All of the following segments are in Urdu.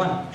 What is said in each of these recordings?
1।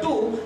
2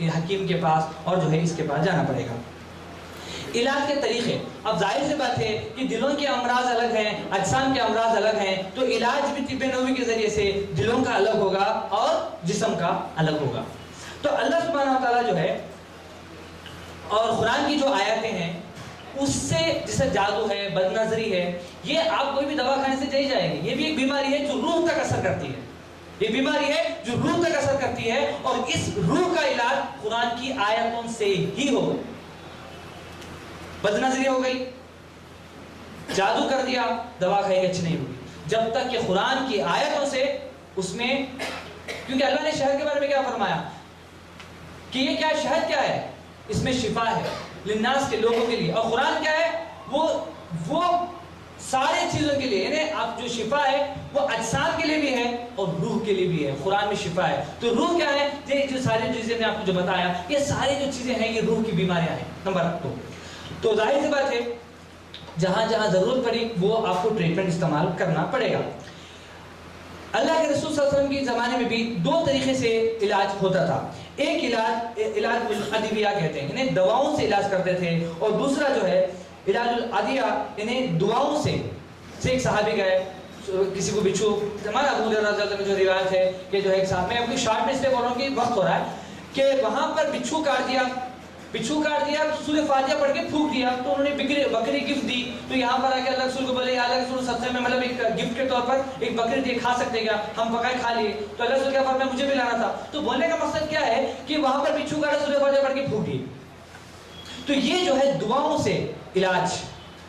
حکیم کے پاس اور جو ہے اس کے پاس جانا پڑے گا۔ علاج کے طریقے، اب ظاہر سی بات ہے کہ دلوں کے امراض الگ ہیں، اجسام کے امراض الگ ہیں، تو علاج بھی طب نبوی کے ذریعے سے دلوں کا الگ ہوگا اور جسم کا الگ ہوگا۔ تو اللہ سبحانہ و تعالیٰ جو ہے اور قرآن کی جو آیاتیں ہیں اس سے، جیسے جادو ہے، بد نظری ہے، یہ آپ کوئی بھی دوا کھانے سے چلی جائے گی، یہ بھی ایک بیماری ہے جو روح تک اثر کرتی ہے، یہ بیماری ہے جو روح تک اثر کرتی ہے، اور اس روح کا علاج قرآن کی آیتوں سے ہی ہوگا۔ بد نظری ہو گئی، جادو کر دیا، دوا کھائے گی اچھی نہیں ہوگی، جب تک کہ قرآن کی آیتوں سے اس میں، کیونکہ اللہ نے شہد کے بارے میں کیا فرمایا کہ یہ کیا شہد کیا ہے، اس میں شفا ہے للناس کے لوگوں کے لیے، اور قرآن کیا ہے، وہ سارے چیزوں کے لیے، یعنی آپ جو شفا ہے وہ اجسام کے لیے بھی ہے اور روح کے لیے بھی ہے، قرآن میں شفا ہے۔ تو روح کیا ہے، یہ جو ساری چیزیں میں آپ کو جو بتایا، یہ ساری جو چیزیں ہیں یہ روح کی بیماریاں ہیں۔ نمبر 2، تو ظاہر سی بات ہے جہاں جہاں ضرورت پڑی وہ آپ کو ٹریٹمنٹ استعمال کرنا پڑے گا۔ اللہ کے رسول صلی اللہ علیہ وسلم کے زمانے میں بھی 2 طریقے سے علاج ہوتا تھا، ایک علاج بالادویہ کہتے ہیں، یعنی دواؤں سے علاج کرتے تھے، اور دوسرا جو ہے علاج الادیہ یعنی دعاؤں سے۔ ایک صحابی گئے، کسی کو بچھو، ہمارا ابو ہریرہ رضی اللہ عنہ جو روایت ہے کہ جو ہے ایک صاحب، میں اپنی شارٹ میں اس لیے بول رہا ہوں کہ وقت ہو رہا ہے، کہ وہاں پر بچھو کاٹ دیا، سورہ فاتحہ پڑھ کے پھونک دیا، تو انہوں نے بکری گفٹ دی، تو یہاں پر آ کے اللہ رسول کو بولے یا اللہ رسول سب سے میں مطلب ایک گفٹ کے طور پر ایک بکری دی، کھا سکتے کیا، ہم پکائے کھا لیے، تو اللہ رسول کیا فرمایا مجھے بھی لانا تھا۔ تو بولنے کا مقصد کیا ہے کہ وہاں پر بچھو کاٹا، سورہ فاتحہ پڑھ کے پھونک دی۔ تو یہ جو ہے دعاؤں سے علاج،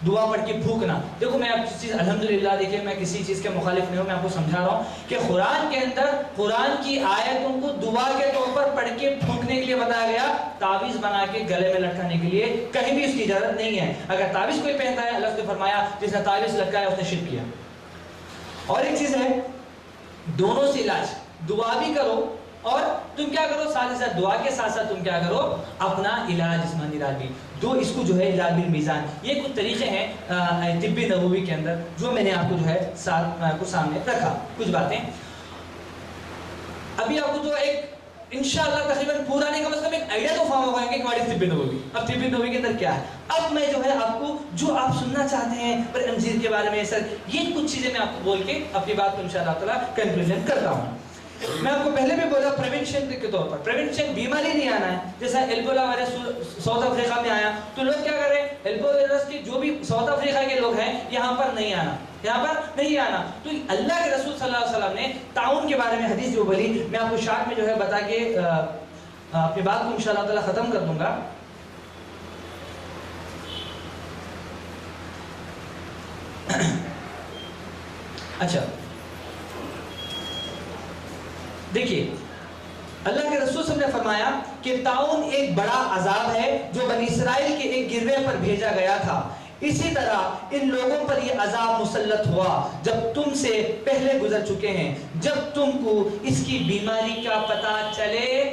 دعا پڑھ کے پھونکنا۔ دیکھو میں آپ چیز الحمدللہ، دیکھیں میں کسی چیز کے مخالف نہیں ہوں، میں آپ کو سمجھا رہا ہوں کہ قرآن کے اندر قرآن کی آیتوں کو دعا کے طور پر پڑھ کے پھونکنے کے لیے بتایا گیا، تعویذ بنا کے گلے میں لٹکانے کے لیے کہیں بھی اس کی اجازت نہیں ہے۔ اگر تعویذ کوئی پہنتا ہے، اللہ نے فرمایا جس نے تعویذ لٹکایا اس نے شرک کیا۔ اور ایک چیز ہے دونوں سے علاج، دعا بھی کرو اور تم کیا کرو، ساتھ ہی ساتھ دعا کے ساتھ ساتھ تم کیا کرو، اپنا علاج، جسمانی علاج بھی دو، اس کو جو ہے علاج بالمیزان۔ یہ کچھ طریقے ہیں طب نبوی کے اندر جو میں نے آپ کو جو ہے سامنے رکھا، کچھ باتیں ابھی آپ کو جو ایک انشاءاللہ تقریباً پورا نہیں، کم از کم ایک آئیڈیا تو فارم ہوگا کہ واٹ از طب نبوی، اب طب نبوی کے اندر کیا ہے۔ اب میں جو ہے آپ کو جو آپ سننا چاہتے ہیں پر انجیل کے بارے میں سر، یہ کچھ چیزیں میں آپ کو بول کے اپنی بات کو انشاءاللہ تعالیٰ کنکلوژن کرتا ہوں۔ میں آپ کو پہلے بھی بولا پریونشن کے طور پر، پریونشن بیماری نہیں آنا ہے، جیسا ایلبولا وائرس ساؤتھ افریقہ میں آیا تو لوگ کیا کر رہے ہیں، ایلبولا وائرس کے جو بھی ساؤتھ افریقہ کے لوگ ہیں یہاں پر نہیں آنا، یہاں پر نہیں آنا۔ تو اللہ کے رسول صلی اللہ علیہ وسلم نے تعاون کے بارے میں حدیث جو بولی، میں آپ کو شارٹ میں جو ہے بتا کے اپنی بات کو انشاءاللہ تعالیٰ ختم کر دوں گا۔ اچھا دیکھیے، اللہ کے رسول صلی اللہ علیہ وسلم نے فرمایا کہ طاعون ایک بڑا عذاب ہے جو بنی اسرائیل کے ایک گروہ پر بھیجا گیا تھا، اسی طرح ان لوگوں پر یہ عذاب مسلط ہوا جب تم سے پہلے گزر چکے ہیں، جب تم کو اس کی بیماری کا پتہ چلے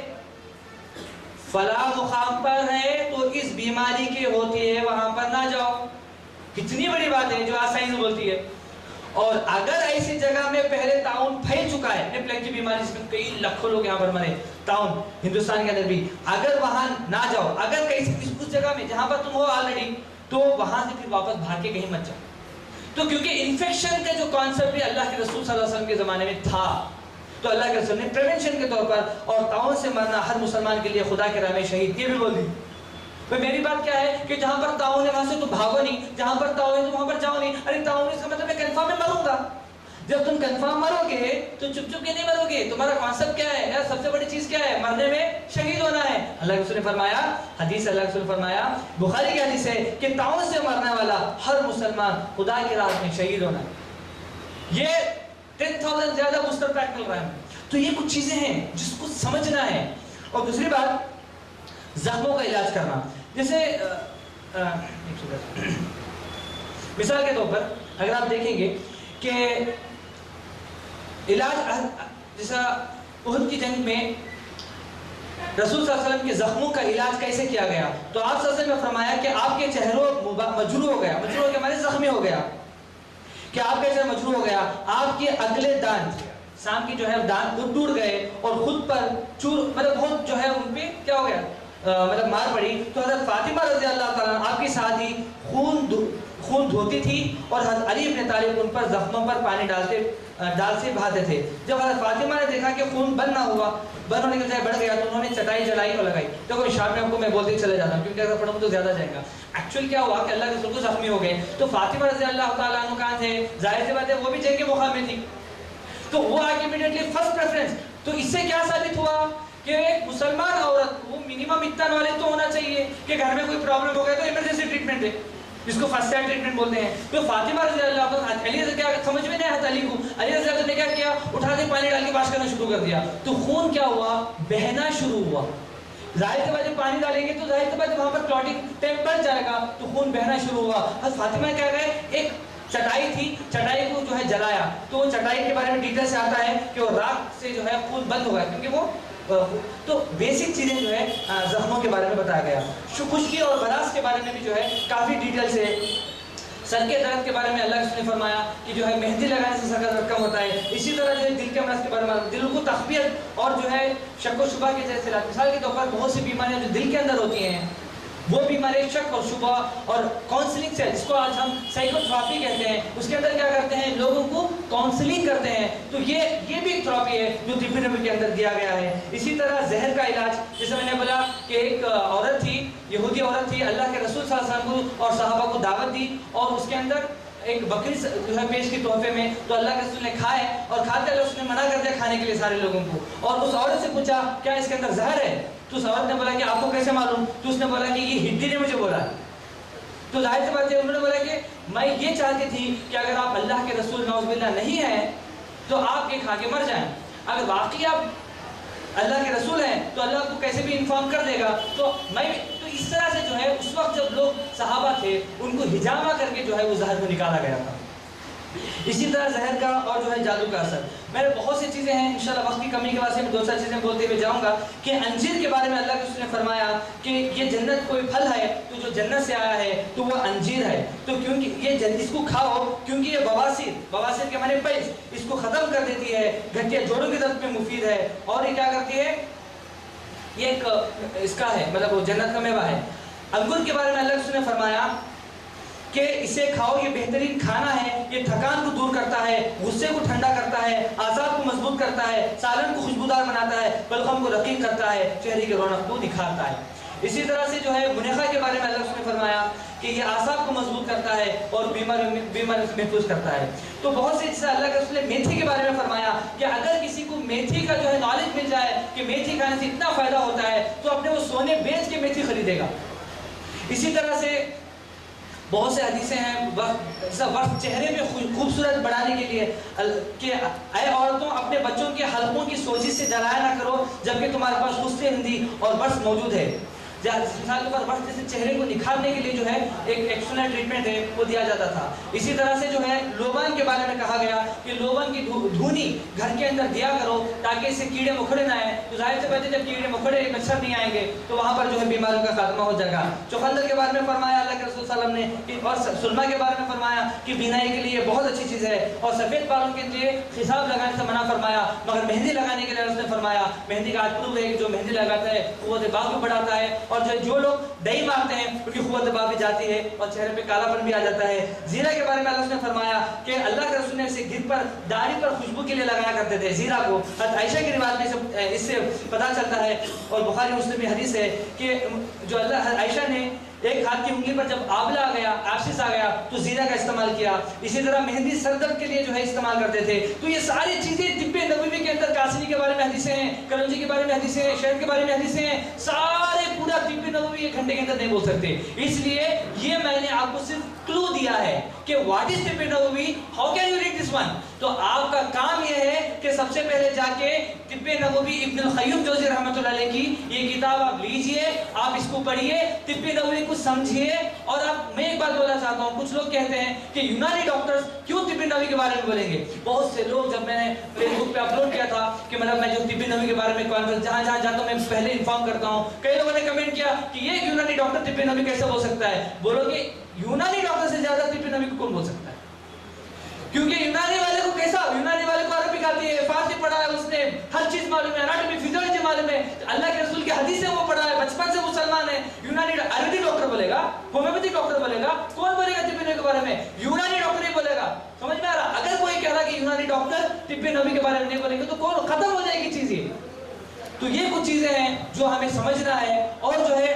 فلاں مقام پر ہے تو اس بیماری کے ہوتی ہے وہاں پر نہ جاؤ۔ کتنی بڑی بات ہے جو آج سائنس بولتی ہے۔ اور اگر ایسی جگہ میں پہلے طاعون پھیل چکا ہے، پلیگ کی بیماری جس میں کئی لاکھوں لوگ یہاں پر مرے، طاعون ہندوستان کے اندر بھی، اگر وہاں نہ جاؤ، اگر کہیں اس جگہ میں جہاں پر تم ہو آلریڈی، تو وہاں سے پھر واپس بھاگ کے کہیں مت جاؤ۔ تو کیونکہ انفیکشن کا جو کانسیپٹ بھی اللہ کے رسول صلی اللہ علیہ وسلم کے زمانے میں تھا، تو اللہ کے رسول نے پریونشن کے طور پر اور طاعون سے مرنا ہر مسلمان کے لیے خدا کے راہ میں شہید، یہ بھی بول دی۔ تو میری بات کیا ہے کہ جہاں پر طاعون ہے وہاں سے تو بھاگو نہیں، جہاں پر طاعون ہے تو وہاں پر جاؤ نہیں۔ ارے طاعون اس کا مطلب میں کنفرم میں مروں گا، جب تم کنفرم مرو گے تو چپ چپ کے نہیں مرو گے، تمہارا کانسیپٹ کیا ہے یار، سب سے بڑی چیز کیا ہے، مرنے میں شہید ہونا ہے۔ اللہ کے رسول نے فرمایا، حدیث اللہ کے رسول نے فرمایا، بخاری کی حدیث ہے کہ طاعون سے مرنے والا ہر مسلمان خدا کی راہ میں شہید ہونا ہے۔ یہ 10,000 زیادہ بوسٹر پیک مل رہا ہے۔ تو یہ کچھ چیزیں ہیں جس کو سمجھنا ہے۔ اور دوسری بات، زخموں کا علاج کرنا، جیسے مثال کے طور پر اگر آپ دیکھیں گے کہ علاج جیسا احد کی جنگ میں رسول صلی اللہ علیہ وسلم کے زخموں کا علاج کیسے کیا گیا، تو آپ صلی اللہ علیہ وسلم نے فرمایا کہ آپ کے چہروں مجروح ہو گیا، مجروح کے معنی زخمی ہو گیا، کہ آپ کا چہرہ مجروح ہو گیا، آپ کے اگلے دانت سام کی جو ہے دانت ٹوٹ گئے اور خود پر چور مطلب بہت جو ہے ان پہ کیا ہو گیا مطلب مار پڑی. تو حضرت فاطمہ رضی اللہ تعالیٰ آپ کے ساتھ ہی خون دھوتی تھی اور حضرت علی ابن طالب ان پر زخموں پر پانی ڈال سے بہاتے تھے. جب حضرت فاطمہ نے دیکھا کہ خون بند نہ ہوا, بند ہونے کے بجائے بڑھ گیا, تو انہوں نے چٹائی جلائی اور لگائی. دیکھو شام میں آپ کو میں بولتے چلے جاتا ہوں کیونکہ اگر پڑھوں تو زیادہ جائے گا. ایکچوئل کیا ہوا کہ اللہ کے رسول کو زخمی ہو گئے, تو فاطمہ رضی اللہ تعالیٰ عنہ کہاں تھے؟ ظاہر سی بات ہے وہ بھی جنگ کے موقع میں تھی, تو وہ آگے امیڈیٹلی فرسٹ پریفرنس. تو اس سے کیا ثابت ہوا کہ ایک مسلمان عورت وہ منیمم اتنا نالج تو ہونا چاہیے کہ گھر میں کوئی پرابلم ہو گیا تو ایمرجنسی ٹریٹمنٹ دے, جس کو فرسٹ ایڈ ٹریٹمنٹ بولتے ہیں. تو فاطمہ رضی اللہ عنہ علی سے کیا سمجھ میں نہیں آیا علی کو, علی رضی اللہ عنہ نے کیا کیا, اٹھا کے پانی ڈال کے واش کرنا شروع کر دیا. تو خون کیا ہوا, بہنا شروع ہوا. ظاہر سی بات ہے پانی ڈالیں گے تو ظاہر سی بات ہے وہاں پر کلوٹنگ ٹیمپ بڑھ جائے گا, تو خون بہنا شروع ہوا. حضرت فاطمہ کیا گئے, ایک چٹائی تھی, چٹائی کو جو ہے جلایا. تو چٹائی کے بارے میں ڈیٹیل سے آتا ہے کہ وہ راکھ سے جو ہے خون بند ہوا کیونکہ وہ تو بیسک چیزیں جو ہے زخموں کے بارے میں بتایا گیا. خشکی اور براس کے بارے میں بھی جو ہے کافی ڈیٹیل سے. سر کے درد کے بارے میں اللہ کے نے فرمایا کہ جو ہے مہندی لگانے سے سر کا درد کم ہوتا ہے. اسی طرح جو ہے دل کے امراض کے بارے میں دل کو تقویت اور جو ہے شک و شبہ کے جیسے مثال کے طور پر بہت سی بیماریاں جو دل کے اندر ہوتی ہیں وہ بیماری شک اور شبہ اور کاؤنسلنگ سے, جس کو آج ہم سائیکو تھراپی کہتے ہیں, اس کے اندر کیا کرتے ہیں لوگوں کو کاؤنسلنگ کرتے ہیں. تو یہ بھی ایک تھراپی ہے جو طب نبوی کے اندر دیا گیا ہے. اسی طرح زہر کا علاج, جیسے میں نے بولا کہ ایک عورت تھی, یہودی عورت تھی, اللہ کے رسول صلی اللہ علیہ وسلم کو اور صحابہ کو دعوت دی اور اس کے اندر ایک بکری جو ہے پیش کی تحفے میں, تو اللہ کے رسول نے کھائے اور کھاتے اللہ اس نے منع کر دیا کھانے کے لیے سارے لوگوں کو. اور اس عورت سے پوچھا کیا اس کے اندر زہر ہے, تو اس عورت نے بولا کہ آپ کو کیسے معلوم, تو اس نے بولا کہ یہ ہندی نے مجھے بولا. تو ظاہر سی بات ہے انہوں نے بولا کہ میں یہ چاہتی تھی کہ اگر آپ اللہ کے رسول نعوذ باللہ نہیں ہیں تو آپ یہ کھا کے مر جائیں, اگر واقعی آپ اللہ کے رسول ہیں تو اللہ آپ کو کیسے بھی انفارم کر دے گا. تو اس طرح سے جو ہے اس وقت جب لوگ صحابہ تھے ان کو ہجامہ کر کے جو ہے وہ زہر کو نکالا گیا تھا. اسی طرح زہر کا اور جو ہے جادو کا اثر, میرے بہت سی چیزیں ہیں, انشاءاللہ وقت کی کمی کی وجہ سے میں دو چار چیزیں بولتے ہوئے جاؤں گا. کہ انجیر کے بارے میں اللہ کے رسول نے فرمایا کہ یہ جنت کوئی پھل ہے تو جو جنت سے آیا ہے تو وہ انجیر ہے. تو کیونکہ یہ اس کو کھاؤ کیونکہ یہ بواسیر کے معنی پیس, اس کو ختم کر دیتی ہے, گھٹیا جوڑوں کی درد میں مفید ہے. اور یہ کیا کرتی ہے, یہ ایک اس کا ہے مطلب وہ جنت کا میوہ ہے. انگور کے بارے میں اللہ کے رسول نے فرمایا کہ اسے کھاؤ, یہ بہترین کھانا ہے, یہ تھکان کو دور کرتا ہے, غصے کو ٹھنڈا کرتا ہے, اعصاب کو مضبوط کرتا ہے, سالن کو خوشبودار بناتا ہے, بلغم کو رقیق کرتا ہے, چہرے کی رونق کو نکھارتا ہے. اسی طرح سے جو ہے منیخا کے بارے میں اللہ نے فرمایا کہ یہ اعصاب کو مضبوط کرتا ہے اور بیماری سے محفوظ کرتا ہے. تو بہت سے جیسے اللہ کے رسول نے میتھی کے بارے میں فرمایا کہ اگر کسی کو میتھی کا جو ہے نالج مل جائے کہ میتھی کھانے سے اتنا فائدہ ہوتا ہے تو اپنے وہ سونے بیچ کے میتھی خریدے گا. اسی طرح سے بہت سے حدیثیں ہیں وقت چہرے میں خوبصورت بڑھانے کے لیے کہ اے عورتوں اپنے بچوں کے حلقوں کی سوزش سے جلایا نہ کرو جبکہ تمہارے پاس حسن ہندی اور برس موجود ہے. مثال کے طور پر جیسے چہرے کو نکھارنے کے لیے جو ہے ایک ایکسٹرنل ٹریٹمنٹ ہے وہ دیا جاتا تھا. اسی طرح سے جو ہے لوبان کے بارے میں کہا گیا کہ لوبان کی دھونی گھر کے اندر دیا کرو تاکہ اس سے کیڑے مکوڑے نہ آئیں. تو ظاہر سے پہلے جب کیڑے مکوڑے مچھر نہیں آئیں گے تو وہاں پر جو ہے بیماریوں کا خاتمہ ہو جائے گا. چقندر کے بارے میں فرمایا اللہ کے رسول صلی اللہ علیہ وسلم نے, اور سرما کے بارے میں فرمایا کہ بینائی کے لیے بہت اچھی چیز ہے, اور سفید بالوں کے لیے خشاب لگانے سے منع فرمایا, مگر مہندی لگانے کے لیے اس نے فرمایا مہندی کا پروف ہے کہ جو مہندی لگاتا ہے قوت باغ کو بڑھاتا ہے, اور جو لوگ دہی مارتے ہیں ان کی قوت باغ بھی جاتی ہے اور چہرے پہ کالا پن بھی آ جاتا ہے. زیرہ کے بارے میں اللہ نے فرمایا کہ اللہ کے رسول نے اسے گر پر داڑھی پر خوشبو کے لیے لگایا کرتے تھے زیرہ کو. حضرت عائشہ کی روایت میں اس سے پتہ چلتا ہے, اور بخاری مسلم میں حدیث ہے کہ جو اللہ عائشہ نے ایک ہاتھ کی انگلی پر جب آبلہ آ گیا, آبسس آ گیا تو زیرہ کا استعمال کیا. اسی طرح مہندی سر درد کے لیے جو ہے استعمال کرتے تھے. تو یہ ساری چیزیں طب نبوی کے اندر کاسنی کے بارے میں حدیثیں ہیں, کلونجی کے بارے میں حدیثیں ہیں, شہد کے بارے میں حدیثیں ہیں, سارے پورا طب نبوی ایک گھنٹے کے اندر نہیں بول سکتے. اس لیے یہ میں نے آپ کو صرف کلو دیا ہے کہ واٹ از طب نبوی, how can you read this one. تو آپ کا کام یہ ہے کہ سب سے پہلے جا کے طب نبوی ابن القیم جوزی رحمۃ اللہ علیہ کی یہ کتاب آپ لیجئے, آپ اس کو پڑھیے, طب نبوی کو سمجھیے. اور اب میں ایک بات بولنا چاہتا ہوں, کچھ لوگ کہتے ہیں کہ یونانی ڈاکٹرز کیوں طب نبوی کے بارے میں بولیں گے. بہت سے لوگ, جب میں نے فیس بک پہ اپلوڈ کیا تھا کہ مطلب میں جو طب نبوی کے بارے میں کانفرنس جہاں جاتا ہوں میں پہلے انفارم کرتا ہوں, کئی لوگوں نے کمنٹ کیا کہ یہ یونانی ڈاکٹر طب نبوی کیسے بول سکتا ہے. بولو کہ یونانی ڈاکٹر سے زیادہ طب نبوی کو کون بول سکتا ہے, کیونکہ یونانی والے کو کیسا, یونانی والے کو عربک آتی ہے, فارسی ہر چیز معلوم ہے, اناٹمی فزیولوجی معلوم ہے, اللہ کے رسول کی حدیثیں وہ پڑھا ہے, بچپن سے مسلمان ہے. یونانی عربی ڈاکٹر بولے گا, ہومیوپیتھی ڈاکٹر بولے گا, کون بولے گا طب نبوی کے بارے میں؟ یونانی ڈاکٹر ہی بولے گا. سمجھ میں آ رہا؟ اگر کوئی کہہ رہا کہ یونانی ڈاکٹر طب نبوی کے بارے میں نہیں بولیں گے تو کون ختم ہو جائے گی چیز یہ. تو یہ کچھ چیزیں ہیں جو ہمیں سمجھنا ہے. اور جو ہے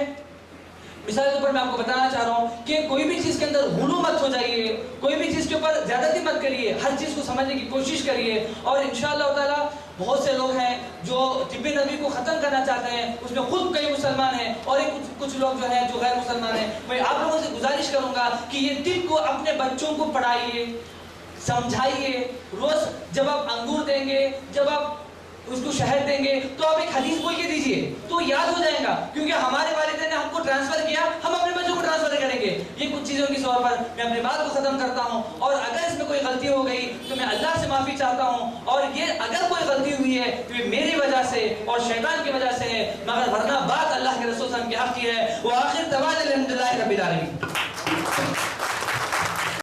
مثال کے اوپر میں آپ کو بتانا چاہ رہا ہوں کہ کوئی بھی چیز کے اندر غلو مت ہو جائیے, کوئی بھی چیز کے اوپر زیادتی مت کریے, ہر چیز کو سمجھنے کی کوشش کریے. اور انشاءاللہ تعالیٰ بہت سے لوگ ہیں جو طب نبوی کو ختم کرنا چاہتے ہیں, اس میں خود کئی مسلمان ہیں اور کچھ لوگ جو ہیں جو غیر مسلمان ہیں. میں آپ لوگوں سے گزارش کروں گا کہ یہ طب کو اپنے بچوں کو پڑھائیے, سمجھائیے. روز جب آپ انگور دیں گے, جب آپ اس کو شہد دیں گے تو آپ ایک حدیث بول کے دیجئے تو یاد ہو جائے گا, کیونکہ ہمارے والدین نے ہم کو ٹرانسفر کیا, ہم اپنے بچوں کو ٹرانسفر کریں گے. یہ کچھ چیزوں کی طور پر میں اپنی بات کو ختم کرتا ہوں. اور اگر اس میں کوئی غلطی ہو گئی تو میں اللہ سے معافی چاہتا ہوں, اور یہ اگر کوئی غلطی ہوئی ہے تو یہ میری وجہ سے اور شیطان کی وجہ سے ہے, مگر ورنہ بات اللہ کے رسول صلی اللہ علیہ وسلم کے حق کی ہے. وآخر دعوانا الحمدللہ رب العالمین.